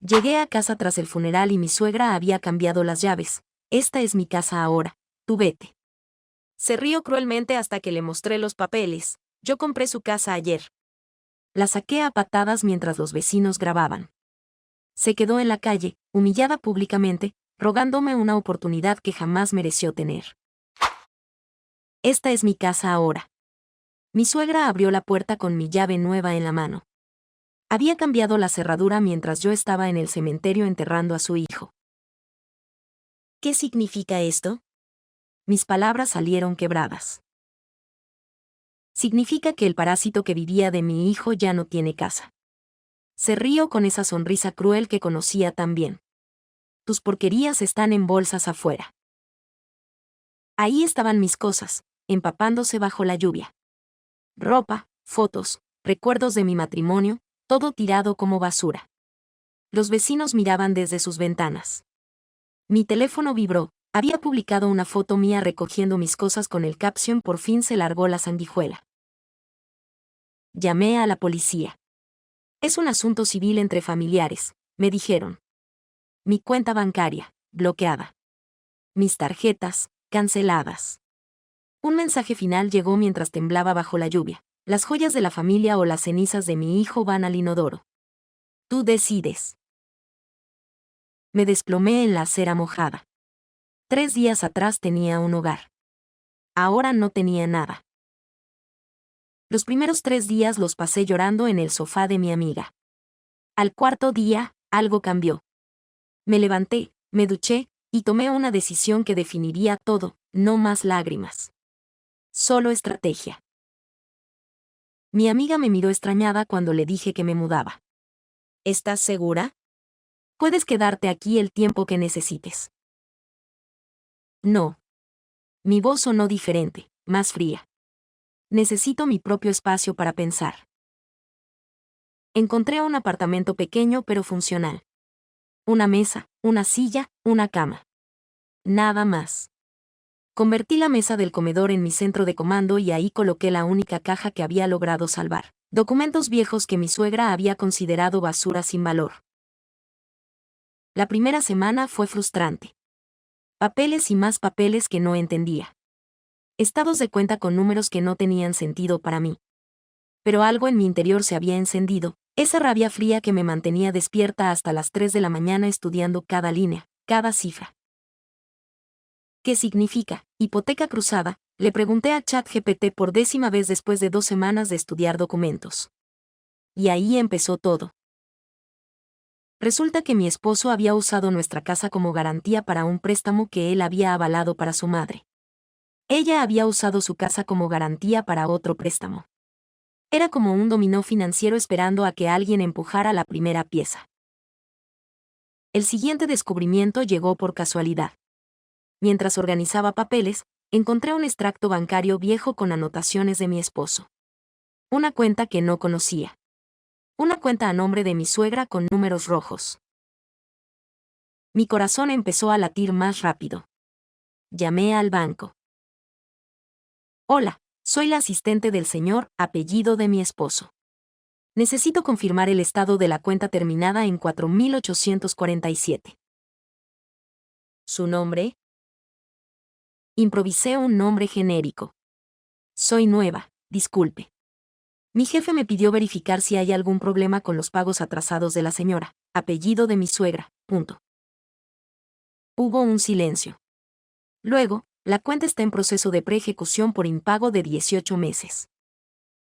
Llegué a casa tras el funeral y mi suegra había cambiado las llaves. Esta es mi casa ahora, tú vete. Se rió cruelmente hasta que le mostré los papeles. Yo compré su casa ayer. La saqué a patadas mientras los vecinos grababan. Se quedó en la calle, humillada públicamente, rogándome una oportunidad que jamás mereció tener. Esta es mi casa ahora. Mi suegra abrió la puerta con mi llave nueva en la mano. Había cambiado la cerradura mientras yo estaba en el cementerio enterrando a su hijo. ¿Qué significa esto? Mis palabras salieron quebradas. Significa que el parásito que vivía de mi hijo ya no tiene casa. Se rió con esa sonrisa cruel que conocía tan bien. Tus porquerías están en bolsas afuera. Ahí estaban mis cosas, empapándose bajo la lluvia. Ropa, fotos, recuerdos de mi matrimonio, todo tirado como basura. Los vecinos miraban desde sus ventanas. Mi teléfono vibró. Había publicado una foto mía recogiendo mis cosas con el caption "Por fin se largó la sanguijuela". Llamé a la policía. Es un asunto civil entre familiares, me dijeron. Mi cuenta bancaria, bloqueada. Mis tarjetas, canceladas. Un mensaje final llegó mientras temblaba bajo la lluvia. Las joyas de la familia o las cenizas de mi hijo van al inodoro. Tú decides. Me desplomé en la acera mojada. 3 días atrás tenía un hogar. Ahora no tenía nada. Los primeros 3 días los pasé llorando en el sofá de mi amiga. Al cuarto día, algo cambió. Me levanté, me duché, y tomé una decisión que definiría todo: no más lágrimas. Solo estrategia. Mi amiga me miró extrañada cuando le dije que me mudaba. ¿Estás segura? Puedes quedarte aquí el tiempo que necesites. No. Mi voz sonó diferente, más fría. Necesito mi propio espacio para pensar. Encontré un apartamento pequeño pero funcional. Una mesa, una silla, una cama. Nada más. Convertí la mesa del comedor en mi centro de comando y ahí coloqué la única caja que había logrado salvar: documentos viejos que mi suegra había considerado basura sin valor. La primera semana fue frustrante. Papeles y más papeles que no entendía. Estados de cuenta con números que no tenían sentido para mí. Pero algo en mi interior se había encendido, esa rabia fría que me mantenía despierta hasta las 3 de la mañana estudiando cada línea, cada cifra. ¿Qué significa hipoteca cruzada? Le pregunté a ChatGPT por 10ª vez después de 2 semanas de estudiar documentos. Y ahí empezó todo. Resulta que mi esposo había usado nuestra casa como garantía para un préstamo que él había avalado para su madre. Ella había usado su casa como garantía para otro préstamo. Era como un dominó financiero esperando a que alguien empujara la primera pieza. El siguiente descubrimiento llegó por casualidad. Mientras organizaba papeles, encontré un extracto bancario viejo con anotaciones de mi esposo. Una cuenta que no conocía. Una cuenta a nombre de mi suegra con números rojos. Mi corazón empezó a latir más rápido. Llamé al banco. Hola, soy la asistente del señor, apellido de mi esposo. Necesito confirmar el estado de la cuenta terminada en 4847. ¿Su nombre? Improvisé un nombre genérico. Soy nueva, disculpe. Mi jefe me pidió verificar si hay algún problema con los pagos atrasados de la señora, apellido de mi suegra, punto. Hubo un silencio. Luego, la cuenta está en proceso de preejecución por impago de 18 meses.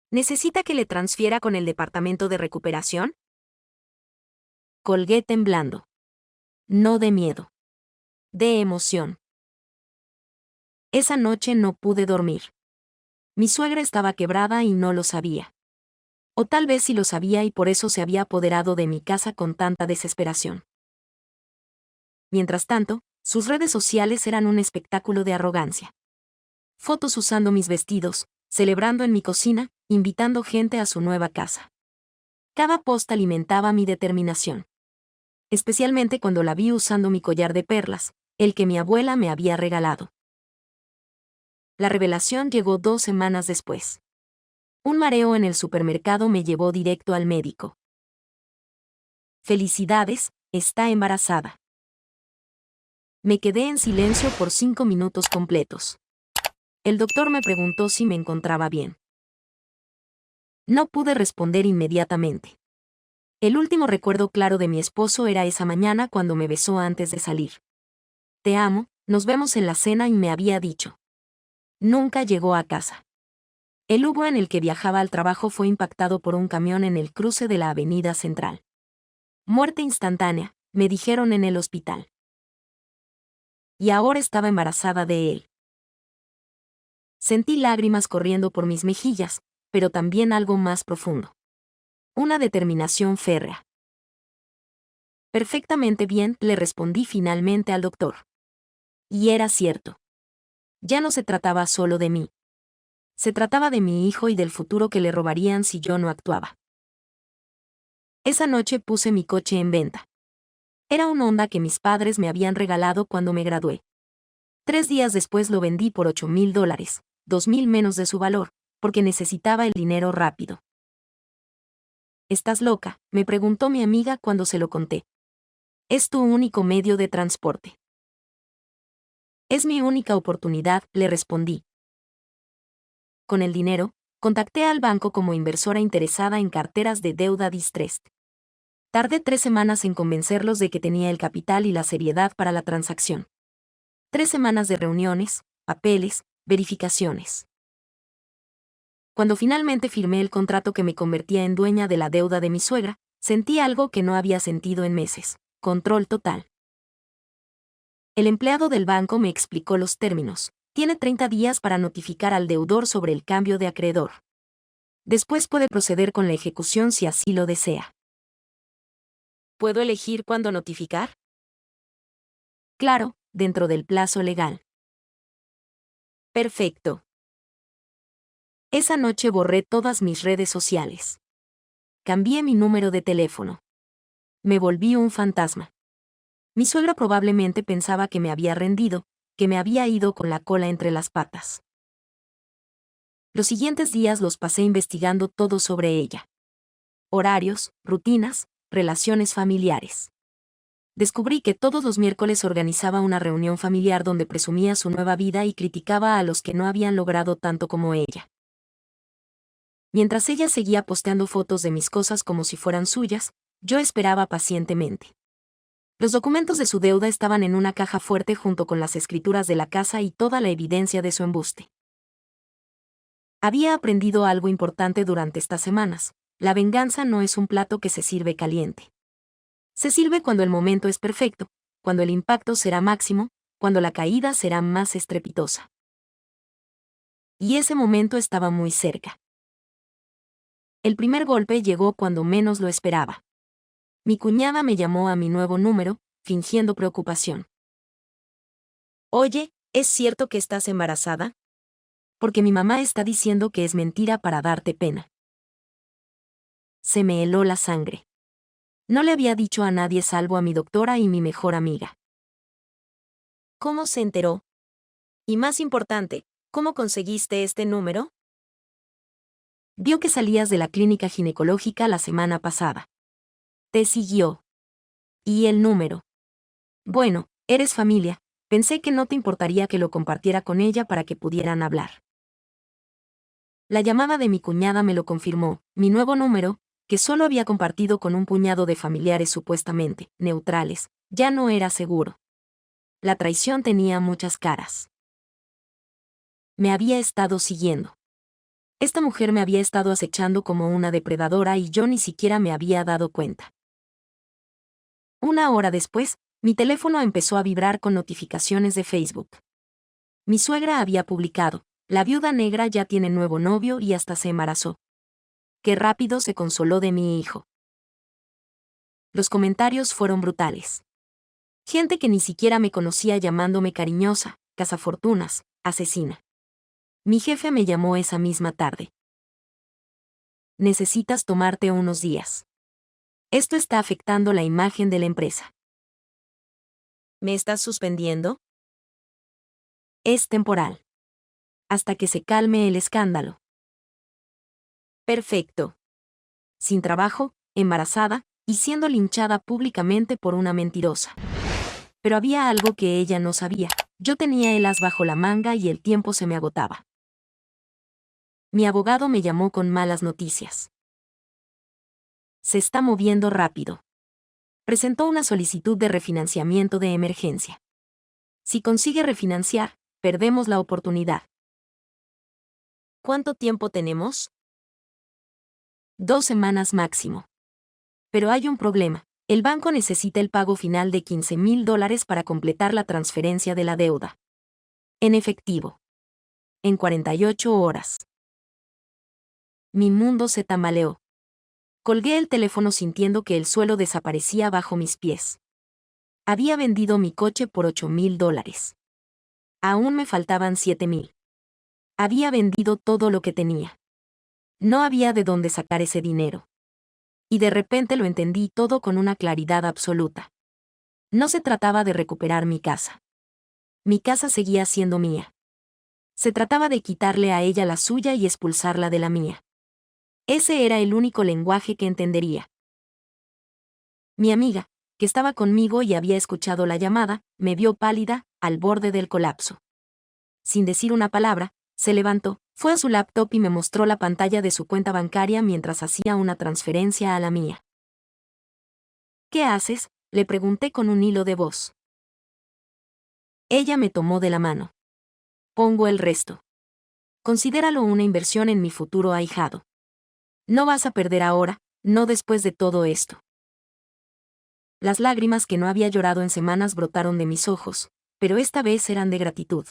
¿Necesita que le transfiera con el departamento de recuperación? Colgué temblando. No de miedo. De emoción. Esa noche no pude dormir. Mi suegra estaba quebrada y no lo sabía. O tal vez sí lo sabía y por eso se había apoderado de mi casa con tanta desesperación. Mientras tanto, sus redes sociales eran un espectáculo de arrogancia. Fotos usando mis vestidos, celebrando en mi cocina, invitando gente a su nueva casa. Cada post alimentaba mi determinación. Especialmente cuando la vi usando mi collar de perlas, el que mi abuela me había regalado. La revelación llegó 2 semanas después. Un mareo en el supermercado me llevó directo al médico. Felicidades, Está embarazada. Me quedé en silencio por 5 minutos completos. El doctor me preguntó si me encontraba bien. No pude responder inmediatamente. El último recuerdo claro de mi esposo era esa mañana cuando me besó antes de salir. Te amo, nos vemos en la cena, y me había dicho. Nunca llegó a casa. El Uber en el que viajaba al trabajo fue impactado por un camión en el cruce de la Avenida Central. Muerte instantánea, me dijeron en el hospital. Y ahora estaba embarazada de él. Sentí lágrimas corriendo por mis mejillas, pero también algo más profundo. Una determinación férrea. Perfectamente bien, le respondí finalmente al doctor. Y era cierto. Ya no se trataba solo de mí. Se trataba de mi hijo y del futuro que le robarían si yo no actuaba. Esa noche puse mi coche en venta. Era un Honda que mis padres me habían regalado cuando me gradué. 3 días después lo vendí por $8,000, 2,000 menos de su valor, porque necesitaba el dinero rápido. ¿Estás loca?, me preguntó mi amiga cuando se lo conté. Es tu único medio de transporte. Es mi única oportunidad, le respondí. Con el dinero, contacté al banco como inversora interesada en carteras de deuda distressed. Tardé 3 semanas en convencerlos de que tenía el capital y la seriedad para la transacción. 3 semanas de reuniones, papeles, verificaciones. Cuando finalmente firmé el contrato que me convertía en dueña de la deuda de mi suegra, sentí algo que no había sentido en meses: control total. El empleado del banco me explicó los términos. Tiene 30 días para notificar al deudor sobre el cambio de acreedor. Después puede proceder con la ejecución si así lo desea. ¿Puedo elegir cuándo notificar? Claro, dentro del plazo legal. Perfecto. Esa noche borré todas mis redes sociales. Cambié mi número de teléfono. Me volví un fantasma. Mi suegra probablemente pensaba que me había rendido, que me había ido con la cola entre las patas. Los siguientes días los pasé investigando todo sobre ella. Horarios, rutinas, relaciones familiares. Descubrí que todos los miércoles organizaba una reunión familiar donde presumía su nueva vida y criticaba a los que no habían logrado tanto como ella. Mientras ella seguía posteando fotos de mis cosas como si fueran suyas, yo esperaba pacientemente. Los documentos de su deuda estaban en una caja fuerte junto con las escrituras de la casa y toda la evidencia de su embuste. Había aprendido algo importante durante estas semanas: la venganza no es un plato que se sirve caliente. Se sirve cuando el momento es perfecto, cuando el impacto será máximo, cuando la caída será más estrepitosa. Y ese momento estaba muy cerca. El primer golpe llegó cuando menos lo esperaba. Mi cuñada me llamó a mi nuevo número, fingiendo preocupación. Oye, ¿es cierto que estás embarazada? Porque mi mamá está diciendo que es mentira para darte pena. Se me heló la sangre. No le había dicho a nadie salvo a mi doctora y mi mejor amiga. ¿Cómo se enteró? Y más importante, ¿cómo conseguiste este número? Vio que salías de la clínica ginecológica la semana pasada. Te siguió. ¿Y el número? Bueno, eres familia, pensé que no te importaría que lo compartiera con ella para que pudieran hablar. La llamada de mi cuñada me lo confirmó: mi nuevo número, que solo había compartido con un puñado de familiares supuestamente neutrales, ya no era seguro. La traición tenía muchas caras. Me había estado siguiendo. Esta mujer me había estado acechando como una depredadora y yo ni siquiera me había dado cuenta. 1 hora después, mi teléfono empezó a vibrar con notificaciones de Facebook. Mi suegra había publicado: la viuda negra ya tiene nuevo novio y hasta se embarazó. Qué rápido se consoló de mi hijo. Los comentarios fueron brutales. Gente que ni siquiera me conocía llamándome cariñosa, cazafortunas, asesina. Mi jefe me llamó esa misma tarde. Necesitas tomarte unos días. Esto está afectando la imagen de la empresa. ¿Me estás suspendiendo? Es temporal. Hasta que se calme el escándalo. Perfecto. Sin trabajo, embarazada, y siendo linchada públicamente por una mentirosa. Pero había algo que ella no sabía. Yo tenía el as bajo la manga y el tiempo se me agotaba. Mi abogado me llamó con malas noticias. Se está moviendo rápido. Presentó una solicitud de refinanciamiento de emergencia. Si consigue refinanciar, perdemos la oportunidad. ¿Cuánto tiempo tenemos? 2 semanas máximo. Pero hay un problema. El banco necesita el pago final de $15,000 para completar la transferencia de la deuda. En efectivo. En 48 horas. Mi mundo se tambaleó. Colgué el teléfono sintiendo que el suelo desaparecía bajo mis pies. Había vendido mi coche por $8,000. Aún me faltaban $7,000. Había vendido todo lo que tenía. No había de dónde sacar ese dinero. Y de repente lo entendí todo con una claridad absoluta. No se trataba de recuperar mi casa. Mi casa seguía siendo mía. Se trataba de quitarle a ella la suya y expulsarla de la mía. Ese era el único lenguaje que entendería. Mi amiga, que estaba conmigo y había escuchado la llamada, me vio pálida, al borde del colapso. Sin decir una palabra, se levantó, fue a su laptop y me mostró la pantalla de su cuenta bancaria mientras hacía una transferencia a la mía. ¿Qué haces?, le pregunté con un hilo de voz. Ella me tomó de la mano. Pongo el resto. Considéralo una inversión en mi futuro ahijado. No vas a perder ahora, no después de todo esto. Las lágrimas que no había llorado en semanas brotaron de mis ojos, pero esta vez eran de gratitud.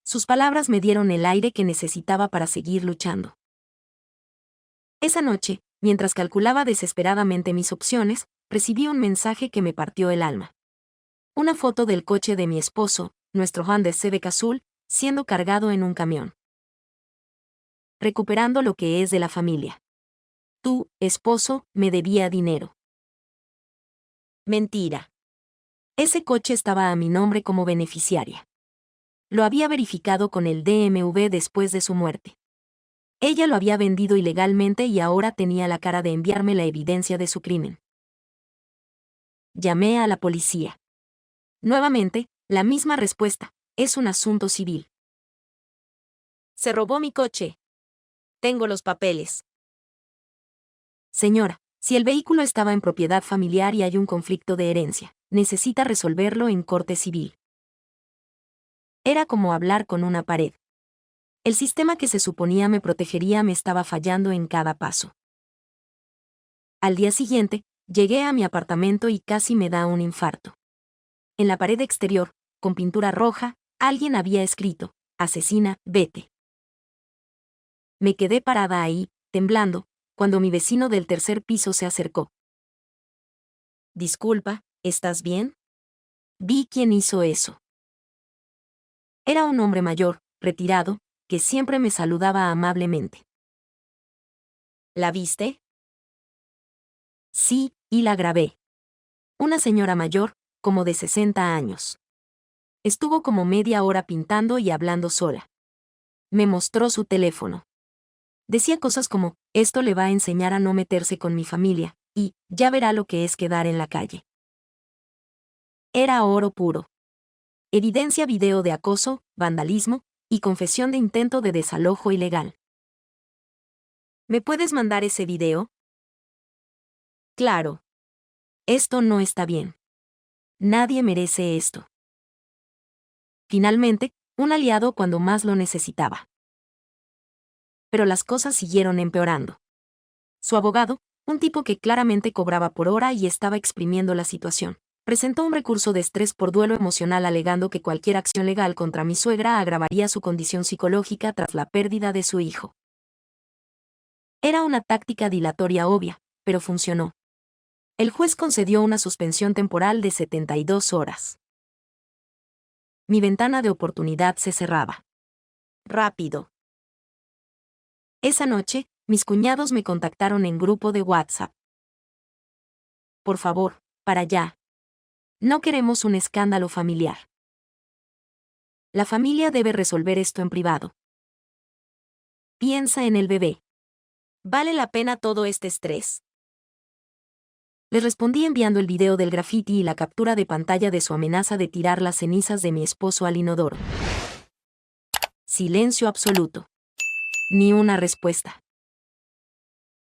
Sus palabras me dieron el aire que necesitaba para seguir luchando. Esa noche, mientras calculaba desesperadamente mis opciones, recibí un mensaje que me partió el alma. Una foto del coche de mi esposo, nuestro Honda Civic azul, siendo cargado en un camión. Recuperando lo que es de la familia. Tu esposo me debía dinero. Mentira. Ese coche estaba a mi nombre como beneficiaria. Lo había verificado con el DMV después de su muerte. Ella lo había vendido ilegalmente y ahora tenía la cara de enviarme la evidencia de su crimen. Llamé a la policía. Nuevamente, la misma respuesta: es un asunto civil. Se robó mi coche. Tengo los papeles. Señora, si el vehículo estaba en propiedad familiar y hay un conflicto de herencia, necesita resolverlo en corte civil. Era como hablar con una pared. El sistema que se suponía me protegería me estaba fallando en cada paso. Al día siguiente, llegué a mi apartamento y casi me da un infarto. En la pared exterior, con pintura roja, alguien había escrito: asesina, vete. Me quedé parada ahí, temblando, cuando mi vecino del tercer piso se acercó. Disculpa, ¿estás bien? Vi quién hizo eso. Era un hombre mayor, retirado, que siempre me saludaba amablemente. ¿La viste? Sí, y la grabé. Una señora mayor, como de 60 años. Estuvo como media hora pintando y hablando sola. Me mostró su teléfono. Decía cosas como: esto le va a enseñar a no meterse con mi familia, y ya verá lo que es quedar en la calle. Era oro puro. Evidencia video de acoso, vandalismo y confesión de intento de desalojo ilegal. ¿Me puedes mandar ese video? Claro. Esto no está bien. Nadie merece esto. Finalmente, un aliado cuando más lo necesitaba. Pero las cosas siguieron empeorando. Su abogado, un tipo que claramente cobraba por hora y estaba exprimiendo la situación, presentó un recurso de estrés por duelo emocional alegando que cualquier acción legal contra mi suegra agravaría su condición psicológica tras la pérdida de su hijo. Era una táctica dilatoria obvia, pero funcionó. El juez concedió una suspensión temporal de 72 horas. Mi ventana de oportunidad se cerraba. Rápido. Esa noche, mis cuñados me contactaron en grupo de WhatsApp. Por favor, para allá. No queremos un escándalo familiar. La familia debe resolver esto en privado. Piensa en el bebé. ¿Vale la pena todo este estrés? Le respondí enviando el video del graffiti y la captura de pantalla de su amenaza de tirar las cenizas de mi esposo al inodoro. Silencio absoluto. Ni una respuesta.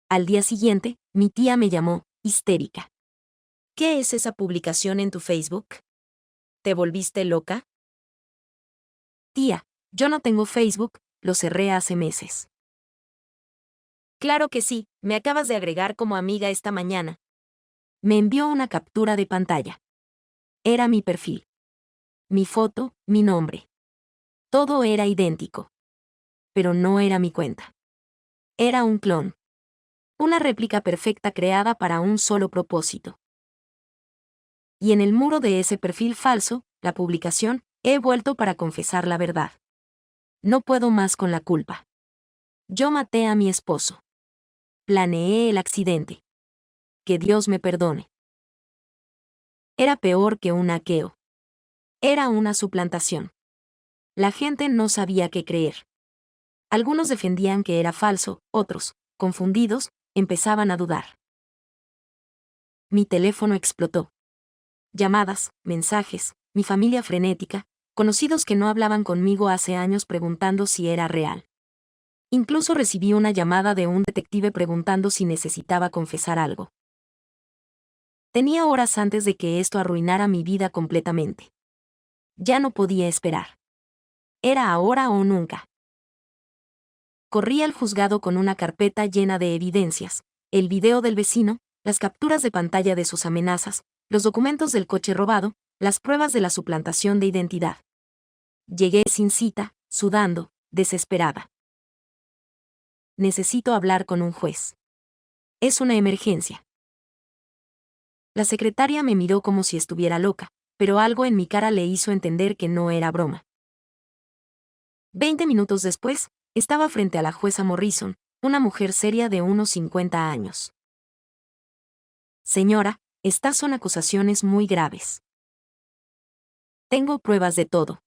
Al día siguiente, mi tía me llamó, histérica. ¿Qué es esa publicación en tu Facebook? ¿Te volviste loca? Tía, yo no tengo Facebook, lo cerré hace meses. Claro que sí, me acabas de agregar como amiga esta mañana. Me envió una captura de pantalla. Era mi perfil. Mi foto, mi nombre. Todo era idéntico. Pero no era mi cuenta. Era un clon. Una réplica perfecta creada para un solo propósito. Y en el muro de ese perfil falso, la publicación, he vuelto para confesar la verdad. No puedo más con la culpa. Yo maté a mi esposo. Planeé el accidente. Que Dios me perdone. Era peor que un hackeo. Era una suplantación. La gente no sabía qué creer. Algunos defendían que era falso, otros, confundidos, empezaban a dudar. Mi teléfono explotó. Llamadas, mensajes, mi familia frenética, conocidos que no hablaban conmigo hace años preguntando si era real. Incluso recibí una llamada de un detective preguntando si necesitaba confesar algo. Tenía horas antes de que esto arruinara mi vida completamente. Ya no podía esperar. Era ahora o nunca. Corrí al juzgado con una carpeta llena de evidencias, el video del vecino, las capturas de pantalla de sus amenazas, los documentos del coche robado, las pruebas de la suplantación de identidad. Llegué sin cita, sudando, desesperada. Necesito hablar con un juez. Es una emergencia. La secretaria me miró como si estuviera loca, pero algo en mi cara le hizo entender que no era broma. 20 minutos después, estaba frente a la jueza Morrison, una mujer seria de unos 50 años. Señora, estas son acusaciones muy graves. Tengo pruebas de todo.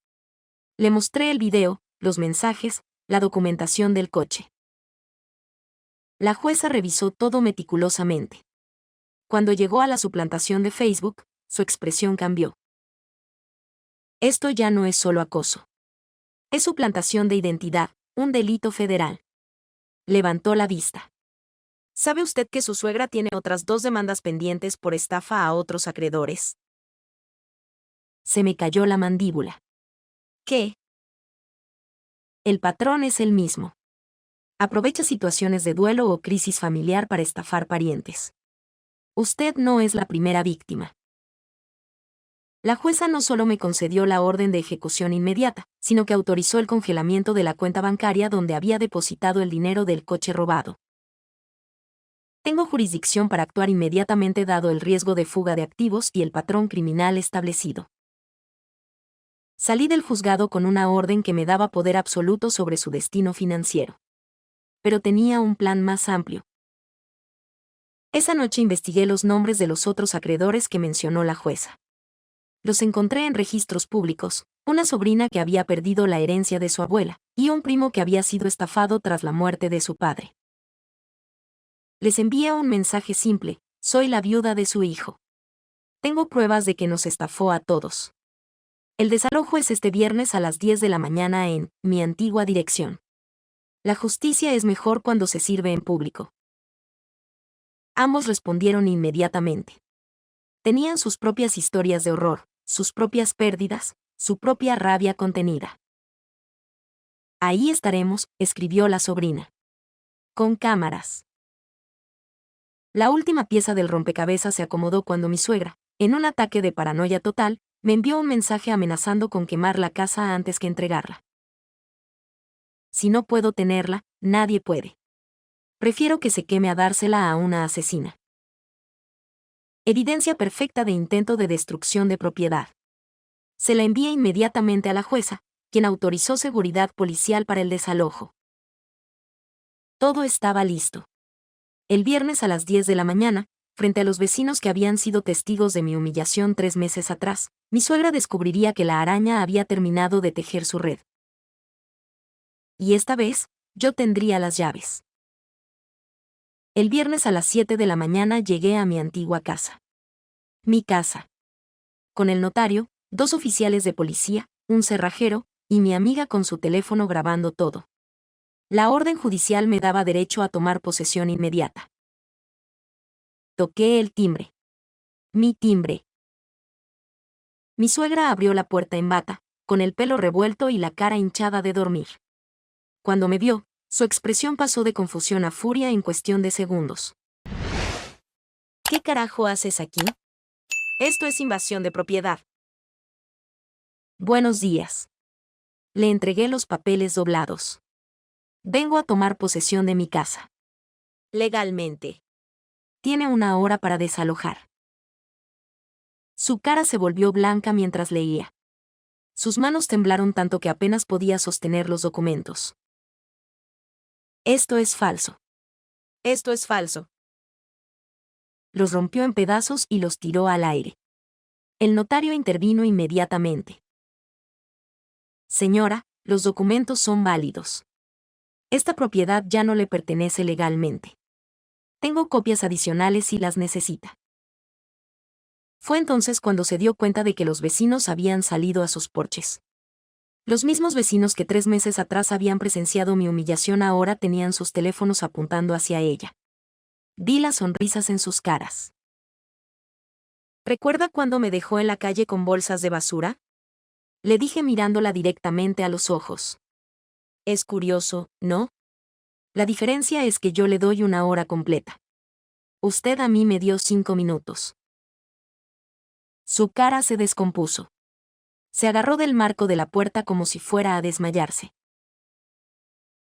Le mostré el video, los mensajes, la documentación del coche. La jueza revisó todo meticulosamente. Cuando llegó a la suplantación de Facebook, su expresión cambió. Esto ya no es solo acoso. Es suplantación de identidad, un delito federal. Levantó la vista. ¿Sabe usted que su suegra tiene otras 2 demandas pendientes por estafa a otros acreedores? Se me cayó la mandíbula. ¿Qué? El patrón es el mismo. Aprovecha situaciones de duelo o crisis familiar para estafar parientes. Usted no es la primera víctima. La jueza no solo me concedió la orden de ejecución inmediata, sino que autorizó el congelamiento de la cuenta bancaria donde había depositado el dinero del coche robado. Tengo jurisdicción para actuar inmediatamente dado el riesgo de fuga de activos y el patrón criminal establecido. Salí del juzgado con una orden que me daba poder absoluto sobre su destino financiero. Pero tenía un plan más amplio. Esa noche investigué los nombres de los otros acreedores que mencionó la jueza. Los encontré en registros públicos, una sobrina que había perdido la herencia de su abuela, y un primo que había sido estafado tras la muerte de su padre. Les envié un mensaje simple: soy la viuda de su hijo. Tengo pruebas de que nos estafó a todos. El desalojo es este viernes a las 10 de la mañana en mi antigua dirección. La justicia es mejor cuando se sirve en público. Ambos respondieron inmediatamente. Tenían sus propias historias de horror, sus propias pérdidas, su propia rabia contenida. Ahí estaremos, escribió la sobrina. Con cámaras. La última pieza del rompecabezas se acomodó cuando mi suegra, en un ataque de paranoia total, me envió un mensaje amenazando con quemar la casa antes que entregarla. Si no puedo tenerla, nadie puede. Prefiero que se queme a dársela a una asesina. Evidencia perfecta de intento de destrucción de propiedad. Se la envié inmediatamente a la jueza, quien autorizó seguridad policial para el desalojo. Todo estaba listo. El viernes a las 10 de la mañana, frente a los vecinos que habían sido testigos de mi humillación 3 meses atrás, mi suegra descubriría que la araña había terminado de tejer su red. Y esta vez, yo tendría las llaves. El viernes a las 7 de la mañana llegué a mi antigua casa. Mi casa. Con el notario, 2 oficiales de policía, un cerrajero, y mi amiga con su teléfono grabando todo. La orden judicial me daba derecho a tomar posesión inmediata. Toqué el timbre. Mi timbre. Mi suegra abrió la puerta en bata, con el pelo revuelto y la cara hinchada de dormir. Cuando me vio, su expresión pasó de confusión a furia en cuestión de segundos. ¿Qué carajo haces aquí? Esto es invasión de propiedad. Buenos días. Le entregué los papeles doblados. Vengo a tomar posesión de mi casa. Legalmente. Tiene 1 hora para desalojar. Su cara se volvió blanca mientras leía. Sus manos temblaron tanto que apenas podía sostener los documentos. Esto es falso. Esto es falso. Los rompió en pedazos y los tiró al aire. El notario intervino inmediatamente. Señora, los documentos son válidos. Esta propiedad ya no le pertenece legalmente. Tengo copias adicionales si las necesita. Fue entonces cuando se dio cuenta de que los vecinos habían salido a sus porches. Los mismos vecinos que 3 meses atrás habían presenciado mi humillación ahora tenían sus teléfonos apuntando hacia ella. Vi las sonrisas en sus caras. ¿Recuerda cuando me dejó en la calle con bolsas de basura? Le dije mirándola directamente a los ojos. Es curioso, ¿no? La diferencia es que yo le doy 1 hora completa. Usted a mí me dio 5 minutos. Su cara se descompuso. Se agarró del marco de la puerta como si fuera a desmayarse.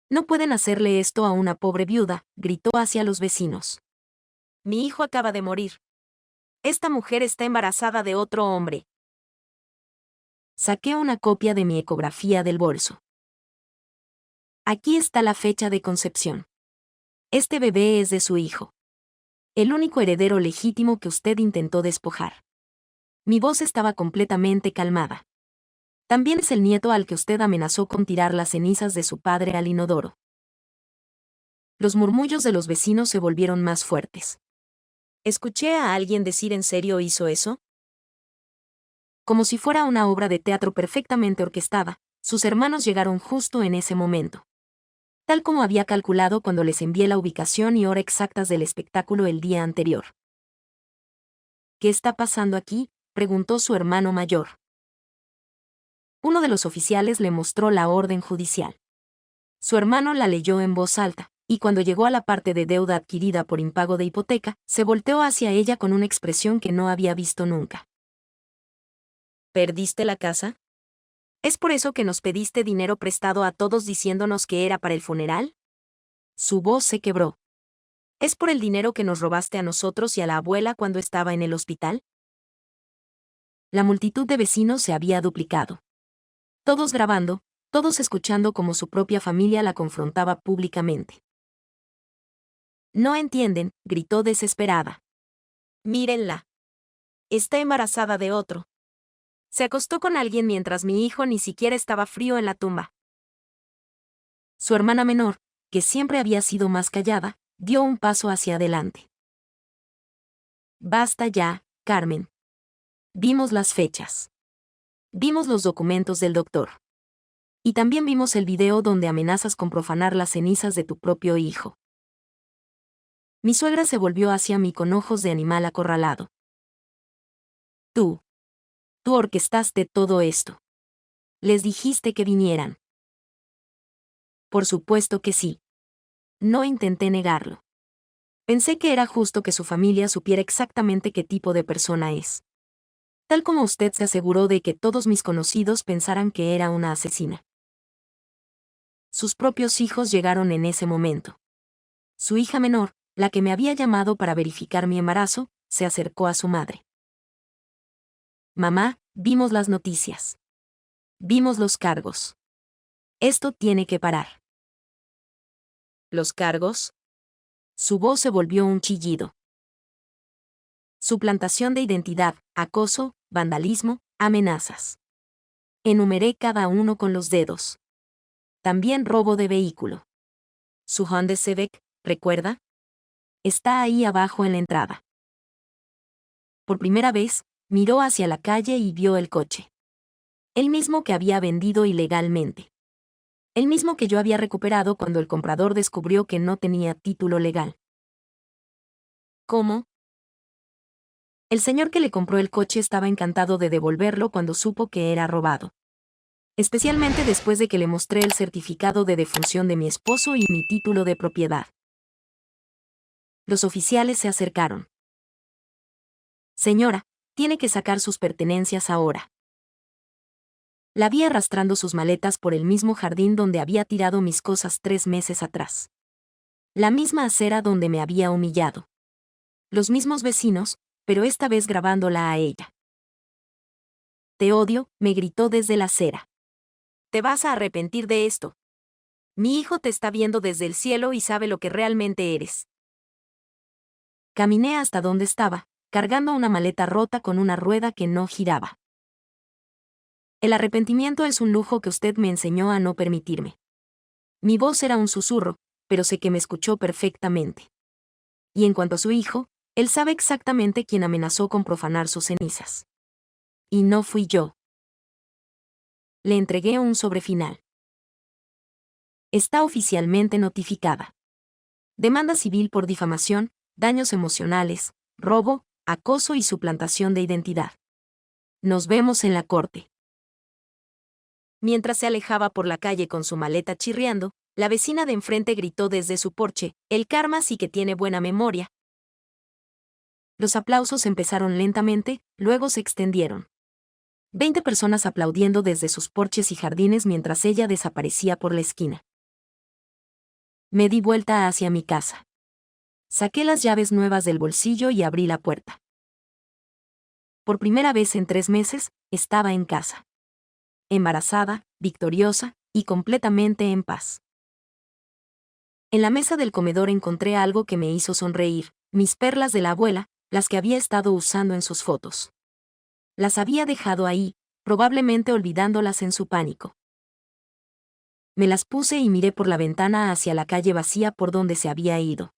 No pueden hacerle esto a una pobre viuda, gritó hacia los vecinos. Mi hijo acaba de morir. Esta mujer está embarazada de otro hombre. Saqué una copia de mi ecografía del bolso. Aquí está la fecha de concepción. Este bebé es de su hijo. El único heredero legítimo que usted intentó despojar. Mi voz estaba completamente calmada. También es el nieto al que usted amenazó con tirar las cenizas de su padre al inodoro. Los murmullos de los vecinos se volvieron más fuertes. ¿Escuché a alguien decir en serio hizo eso? Como si fuera una obra de teatro perfectamente orquestada, sus hermanos llegaron justo en ese momento. Tal como había calculado cuando les envié la ubicación y hora exactas del espectáculo el día anterior. ¿Qué está pasando aquí?, preguntó su hermano mayor. Uno de los oficiales le mostró la orden judicial. Su hermano la leyó en voz alta, y cuando llegó a la parte de deuda adquirida por impago de hipoteca, se volteó hacia ella con una expresión que no había visto nunca. ¿Perdiste la casa? ¿Es por eso que nos pediste dinero prestado a todos diciéndonos que era para el funeral? Su voz se quebró. ¿Es por el dinero que nos robaste a nosotros y a la abuela cuando estaba en el hospital? La multitud de vecinos se había duplicado. Todos grabando, todos escuchando cómo su propia familia la confrontaba públicamente. No entienden, gritó desesperada. Mírenla. Está embarazada de otro. Se acostó con alguien mientras mi hijo ni siquiera estaba frío en la tumba. Su hermana menor, que siempre había sido más callada, dio un paso hacia adelante. Basta ya, Carmen. Vimos las fechas. Vimos los documentos del doctor. Y también vimos el video donde amenazas con profanar las cenizas de tu propio hijo. Mi suegra se volvió hacia mí con ojos de animal acorralado. Tú orquestaste todo esto. Les dijiste que vinieran. Por supuesto que sí. No intenté negarlo. Pensé que era justo que su familia supiera exactamente qué tipo de persona es. Tal como usted se aseguró de que todos mis conocidos pensaran que era una asesina. Sus propios hijos llegaron en ese momento. Su hija menor, la que me había llamado para verificar mi embarazo, se acercó a su madre. Mamá, vimos las noticias. Vimos los cargos. Esto tiene que parar. ¿Los cargos? Su voz se volvió un chillido. Suplantación de identidad, acoso, vandalismo, amenazas. Enumeré cada uno con los dedos. También robo de vehículo. Su Honda Civic, ¿recuerda? Está ahí abajo en la entrada. Por primera vez, miró hacia la calle y vio el coche. El mismo que había vendido ilegalmente. El mismo que yo había recuperado cuando el comprador descubrió que no tenía título legal. ¿Cómo? El señor que le compró el coche estaba encantado de devolverlo cuando supo que era robado. Especialmente después de que le mostré el certificado de defunción de mi esposo y mi título de propiedad. Los oficiales se acercaron. Señora, tiene que sacar sus pertenencias ahora. La vi arrastrando sus maletas por el mismo jardín donde había tirado mis cosas 3 meses atrás. La misma acera donde me había humillado. Los mismos vecinos, pero esta vez grabándola a ella. Te odio, me gritó desde la acera. Te vas a arrepentir de esto. Mi hijo te está viendo desde el cielo y sabe lo que realmente eres. Caminé hasta donde estaba, cargando una maleta rota con una rueda que no giraba. El arrepentimiento es un lujo que usted me enseñó a no permitirme. Mi voz era un susurro, pero sé que me escuchó perfectamente. Y en cuanto a su hijo, él sabe exactamente quién amenazó con profanar sus cenizas. Y no fui yo. Le entregué un sobre final. Está oficialmente notificada. Demanda civil por difamación, daños emocionales, robo, acoso y suplantación de identidad. Nos vemos en la corte. Mientras se alejaba por la calle con su maleta chirriando, la vecina de enfrente gritó desde su porche, el karma sí que tiene buena memoria. Los aplausos empezaron lentamente, luego se extendieron. 20 personas aplaudiendo desde sus porches y jardines mientras ella desaparecía por la esquina. Me di vuelta hacia mi casa. Saqué las llaves nuevas del bolsillo y abrí la puerta. Por primera vez en 3 meses, estaba en casa. Embarazada, victoriosa y completamente en paz. En la mesa del comedor encontré algo que me hizo sonreír, mis perlas de la abuela, las que había estado usando en sus fotos. Las había dejado ahí, probablemente olvidándolas en su pánico. Me las puse y miré por la ventana hacia la calle vacía por donde se había ido.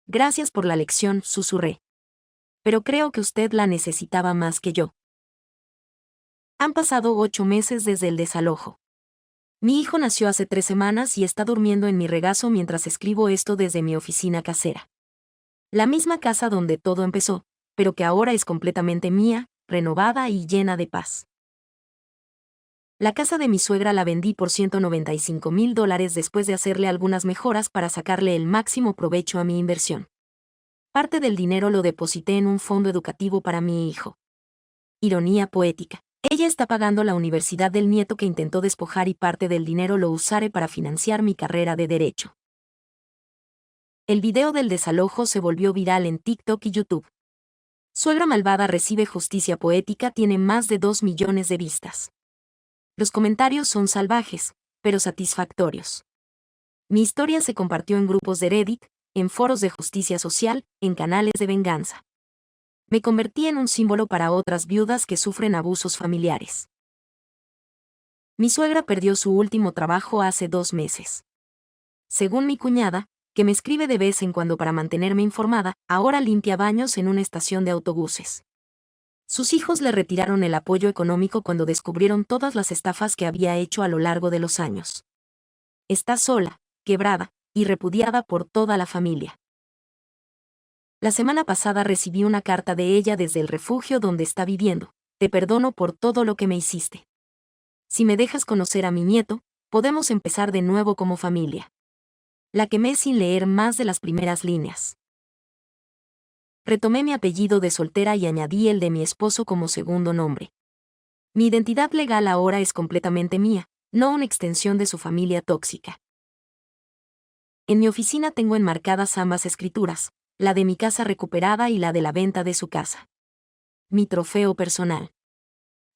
Gracias por la lección, susurré. Pero creo que usted la necesitaba más que yo. Han pasado 8 meses desde el desalojo. Mi hijo nació hace 3 semanas y está durmiendo en mi regazo mientras escribo esto desde mi oficina casera. La misma casa donde todo empezó, pero que ahora es completamente mía, renovada y llena de paz. La casa de mi suegra la vendí por $195,000 después de hacerle algunas mejoras para sacarle el máximo provecho a mi inversión. Parte del dinero lo deposité en un fondo educativo para mi hijo. Ironía poética. Ella está pagando la universidad del nieto que intentó despojar y parte del dinero lo usaré para financiar mi carrera de derecho. El video del desalojo se volvió viral en TikTok y YouTube. Suegra malvada recibe justicia poética tiene más de 2 millones de vistas. Los comentarios son salvajes, pero satisfactorios. Mi historia se compartió en grupos de Reddit, en foros de justicia social, en canales de venganza. Me convertí en un símbolo para otras viudas que sufren abusos familiares. Mi suegra perdió su último trabajo hace 2 meses. Según mi cuñada, que me escribe de vez en cuando para mantenerme informada, ahora limpia baños en una estación de autobuses. Sus hijos le retiraron el apoyo económico cuando descubrieron todas las estafas que había hecho a lo largo de los años. Está sola, quebrada, y repudiada por toda la familia. La semana pasada recibí una carta de ella desde el refugio donde está viviendo. Te perdono por todo lo que me hiciste. Si me dejas conocer a mi nieto, podemos empezar de nuevo como familia. La quemé sin leer más de las primeras líneas. Retomé mi apellido de soltera y añadí el de mi esposo como segundo nombre. Mi identidad legal ahora es completamente mía, no una extensión de su familia tóxica. En mi oficina tengo enmarcadas ambas escrituras, la de mi casa recuperada y la de la venta de su casa. Mi trofeo personal.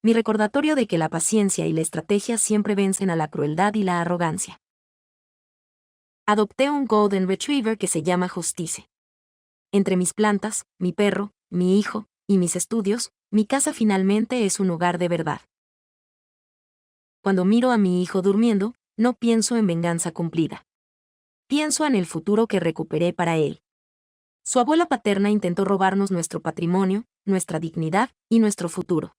Mi recordatorio de que la paciencia y la estrategia siempre vencen a la crueldad y la arrogancia. Adopté un Golden Retriever que se llama Justice. Entre mis plantas, mi perro, mi hijo, y mis estudios, mi casa finalmente es un hogar de verdad. Cuando miro a mi hijo durmiendo, no pienso en venganza cumplida. Pienso en el futuro que recuperé para él. Su abuela paterna intentó robarnos nuestro patrimonio, nuestra dignidad y nuestro futuro.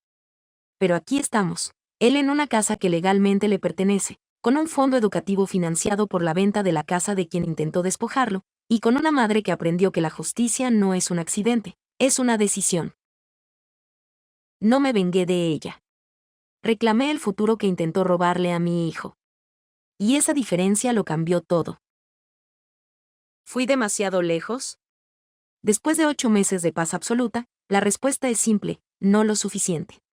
Pero aquí estamos, él en una casa que legalmente le pertenece, con un fondo educativo financiado por la venta de la casa de quien intentó despojarlo, y con una madre que aprendió que la justicia no es un accidente, es una decisión. No me vengué de ella. Reclamé el futuro que intentó robarle a mi hijo. Y esa diferencia lo cambió todo. ¿Fui demasiado lejos? Después de 8 meses de paz absoluta, la respuesta es simple, no lo suficiente.